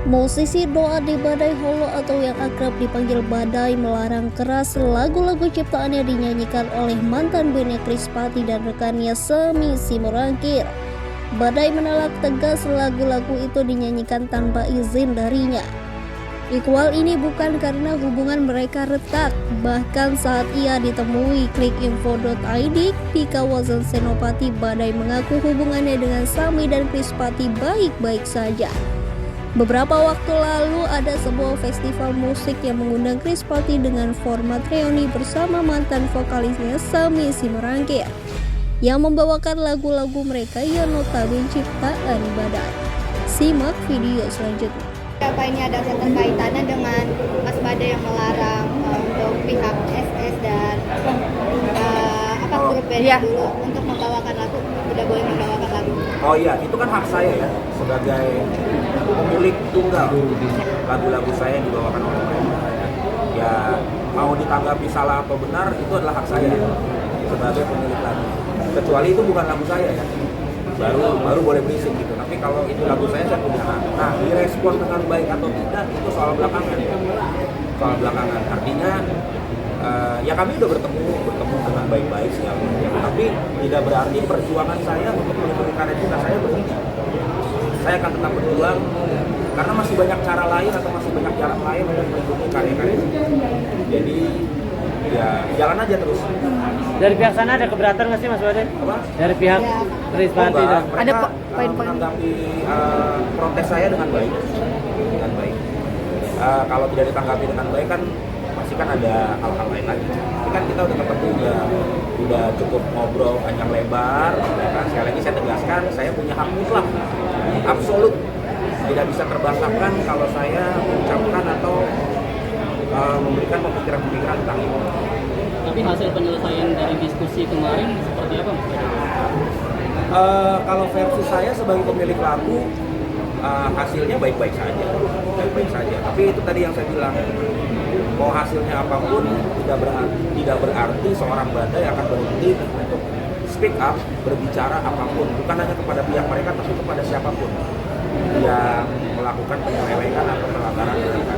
Musisi Doa di Badai Holo atau yang akrab dipanggil Badai melarang keras lagu-lagu ciptaannya dinyanyikan oleh mantan bandnya Krispatih dan rekannya Semi Simorangkir. Badai menolak tegas lagu-lagu itu dinyanyikan tanpa izin darinya. Iqbal ini bukan karena hubungan mereka retak, bahkan saat ia ditemui klikinfo.id di kawasan Senopati, Badai mengaku hubungannya dengan Sami dan Krispatih baik-baik saja. Beberapa waktu lalu ada sebuah festival musik yang mengundang Krispatih dengan format reuni bersama mantan vokalisnya Sami Simorangkir yang membawakan lagu-lagu mereka yang notabene ciptaan Badai. Simak video selanjutnya. Apa ini ada keterkaitannya dengan Mas Badai yang melarang untuk pihak SS dan grup band dulu untuk membawakan lagu, tidak boleh membawakan lagu? Oh iya, itu kan hak saya ya sebagai pemilik tunggal lagu-lagu saya yang dibawakan oleh mereka. Ya mau ditanggapi salah atau benar itu adalah hak saya sebagai pemilik lagu. Kecuali itu bukan lagu saya ya, baru boleh berisik gitu. Tapi kalau itu lagu saya punya hak. Nah, direspon dengan baik atau tidak itu soal belakangan. Artinya ya kami udah bertemu dengan baik-baik sih, tapi tidak berarti perjuangan saya untuk melindungi karya cipta saya berhenti. Saya akan tetap berjuang karena masih banyak cara lain atau masih banyak jalan lain untuk melindungi karya-karya cipta. Jadi ya jalan aja terus. Dari pihak sana ada keberatan nggak sih Mas Badai? Apa? Dari pihak Krispatih ada poin-poin menanggapi protes saya dengan baik. Kalau tidak ditanggapi dengan baik kan pasti kan ada hal-hal lain lagi. Tapi kan kita udah ketemu udah cukup ngobrol panjang lebar. Ya kan? Sekali lagi saya tegaskan, saya punya hak mutlak, absolut, tidak bisa terbantahkan kalau saya mengucapkan atau memberikan pemikiran-pemikiran tentang itu. Tapi hasil penyelesaian dari diskusi kemarin seperti apa Mas? Kalau versi saya sebagai pemilik lagu, hasilnya baik-baik saja. Tapi itu tadi yang saya bilang, mau hasilnya apapun tidak berarti seorang Badai akan berhenti untuk speak up, berbicara apapun, bukan hanya kepada pihak mereka tapi kepada siapapun yang melakukan penyelewengan atau pelanggaran mereka.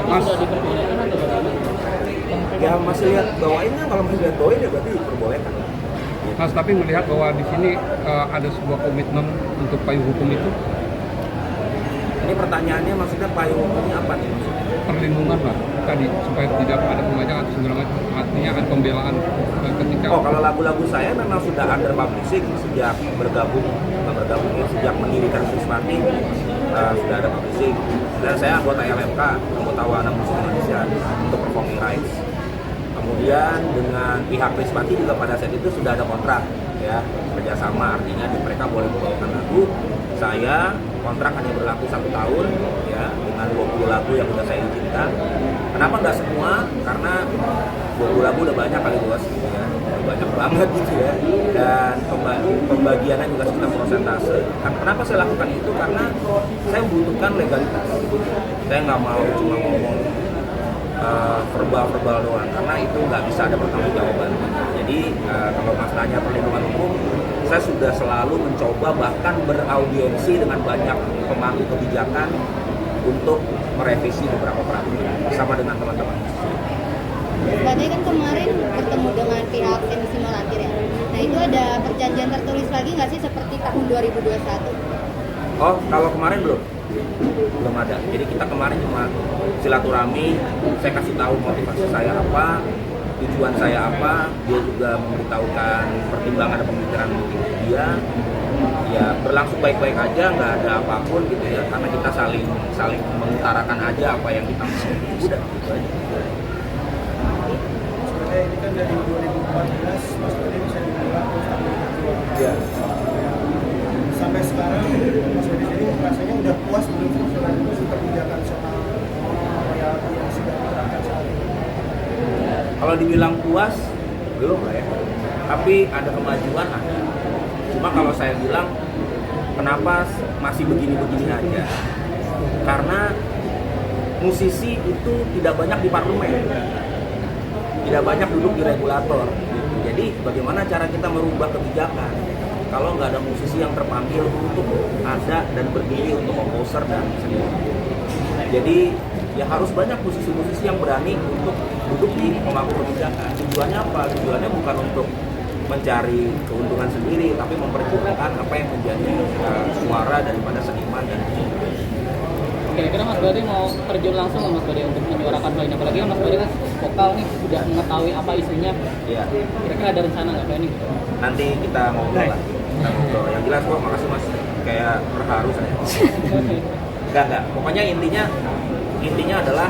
Mas, sudah diperbolehkan atau bagaimana? Ya masih lihat bawainnya, kalau masih lihat bawain ya berarti diperbolehkan. Mas, tapi melihat bahwa di sini ada sebuah komitmen untuk payung hukum itu. Ini pertanyaannya maksudnya payung hukumnya apa nih maksudnya? Perlindungan lah tadi supaya tidak ada pembajakan atau segala macam, artinya ada pembelaan ketika. Oh, kalau lagu-lagu saya memang sudah under publishing sejak sejak mendirikan Krispatih sudah ada publishing, dan saya anggota LMK, anggota Warna Musik Indonesia untuk performing rights. Kemudian dengan pihak Krispatih juga pada saat itu sudah ada kontrak ya, kerjasama, artinya mereka boleh membawakan lagu. Saya kontrak hanya berlaku 1 tahun ya, dengan 20 lagu yang sudah saya izinkan. Kenapa nggak semua? Karena 20 lagu udah banyak kali bos ya, udah banyak banget gitu ya, dan pembagiannya juga sekitar persentase. Kenapa saya lakukan itu? Karena saya membutuhkan legalitas. Saya nggak mau cuma ngomong verbal doang, karena itu nggak bisa ada pertanggungjawaban. Jadi kalau Mas tanya perlindungan hukum, saya sudah selalu mencoba bahkan beraudiensi dengan banyak pemangku kebijakan untuk merevisi beberapa peraturan bersama dengan teman-teman. Badai kan kemarin bertemu dengan pihak Semi Simorangkir ya. Nah itu ada perjanjian tertulis lagi nggak sih seperti tahun 2021? Oh, kalau kemarin belum ada. Jadi kita kemarin cuma silaturahmi, saya kasih tahu motivasi saya apa, tujuan saya apa, dia juga memberitahukan pertimbangan dan pemikiran dia. Ya berlangsung baik-baik aja, nggak ada apapun gitu ya, karena kita saling mengutarakan aja apa yang kita mau. Udah gitu aja. Sebenarnya ini kan dari 2014 Mas Badai bisa dibilang Ya. Sampai sekarang Mas Badai sendiri rasanya udah puas belum soal itu kebijakan soal royalti yang sudah diterapkan saat ini? Kalau dibilang puas, belum lah ya. Tapi ada kemajuan ada. Cuma kalau saya bilang, kenapa masih begini-begini aja? Karena musisi itu tidak banyak di parlemen, tidak banyak duduk di regulator. Jadi bagaimana cara kita merubah kebijakan? kalau nggak ada musisi yang terpanggil untuk ada dan berdiri untuk komposer dan seniman. Jadi ya harus banyak musisi-musisi yang berani untuk duduk di pemangku kebijakan. Tujuannya apa? Tujuannya bukan untuk mencari keuntungan sendiri, tapi memperjuangkan apa yang menjadi suara daripada seniman dan musisi. Kira-kira Mas Bade mau terjun langsung nggak Mas Bade untuk menyuarakan hal ini? Apalagi kan Mas Bade kan vokal nih, udah mengetahui apa isunya. Iya. Kira-kira ada rencana nggak kayak ini? Nanti kita ngobrol lah. Kita ngobrol. Yang jelas kok, makasih Mas. Kayak terharu saya. Enggak. Pokoknya intinya adalah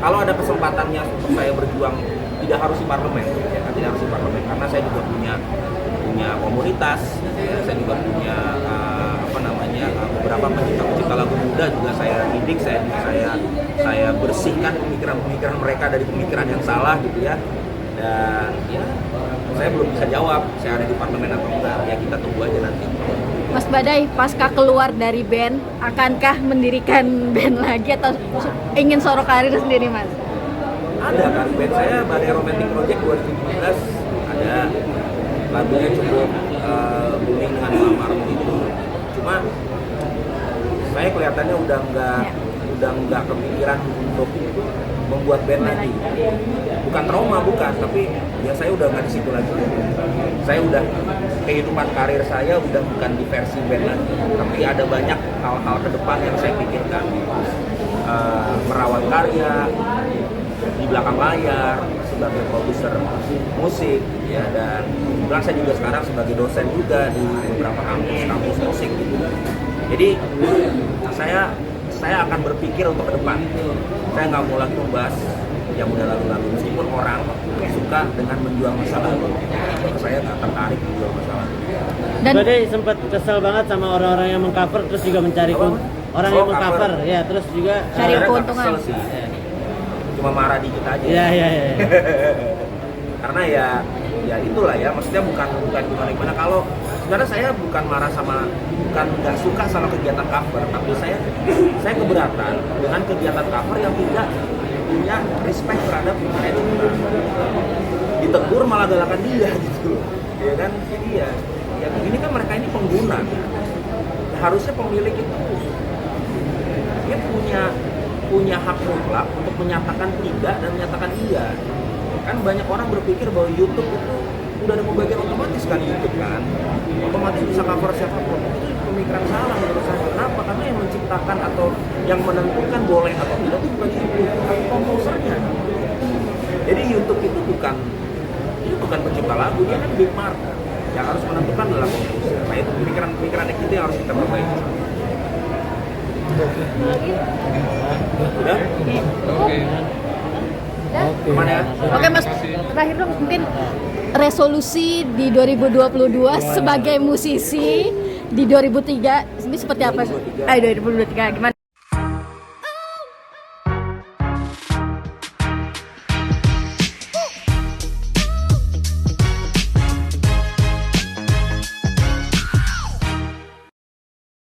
kalau ada kesempatannya untuk saya berjuang, tidak harus di parlemen, ya kan, tidak harus di parlemen, karena saya juga punya komunitas, ya, saya juga punya beberapa pencipta lagu muda juga saya didik, saya bersihkan pemikiran mereka dari pemikiran yang salah gitu ya. Dan ya saya belum bisa jawab saya ada di parlemen atau enggak, ya kita tunggu aja nanti. Mas Badai, pasca keluar dari band, akankah mendirikan band lagi atau ingin solo karir sendiri, Mas? Ada kan, band saya Badai Romantic Project 2017 ada, lagunya cukup booming dengan Mamarmu itu. Cuma saya kelihatannya udah nggak kepikiran untuk membuat band lagi. Bukan trauma, bukan, tapi ya saya udah nggak di situ lagi. Saya udah kehidupan karir saya udah bukan di versi band lagi, tapi ada banyak hal-hal ke depan yang saya pikirkan. Merawat karya di belakang layar sebagai produser musik ya, dan kebetulan saya juga sekarang sebagai dosen juga di beberapa kampus musik gitu. Jadi saya akan berpikir untuk ke depan. Saya nggak mau lagi membahas yang udah lalu-lalu, meskipun orang suka dengan menjual masa lalu. Saya nggak tertarik menjual masa lalu. Dan Bade sempat kesel banget sama orang-orang yang mengcover terus juga mencari orang yang mengcover ya, terus juga cari keuntungan. Sih. Cuma marah dikit aja. Iya. Karena ya itulah ya, maksudnya bukan gimana. Kalau sebenarnya saya bukan marah bukan nggak suka sama kegiatan cover, tapi saya keberatan dengan kegiatan cover yang tidak punya respect terhadap karya cipta. Ditegur malah galakan dia gitu loh. Ya kan, jadi ya ini kan mereka ini pengguna kan. Harusnya pemilik itu dia punya hak mutlak untuk menyatakan tidak dan menyatakan iya. Kan banyak orang berpikir bahwa YouTube itu udah ada pembagian otomatis kan, YouTube kan otomatis bisa cover siapapun. Itu pemikiran salah menurut saya. Kenapa? Karena yang menciptakan atau yang menentukan boleh atau tidak itu bukan YouTube, tapi komposernya. Jadi YouTube itu bukan pencipta lagu, dia kan big market. Yang harus menentukan adalah komposer. Nah itu pemikiran itu yang harus kita perbaiki. Udah? Oke. Gimana ya? Oke Mas, terakhir dong mungkin resolusi di 2022 sebagai musisi di 2003 ini seperti apa? 2023 gimana?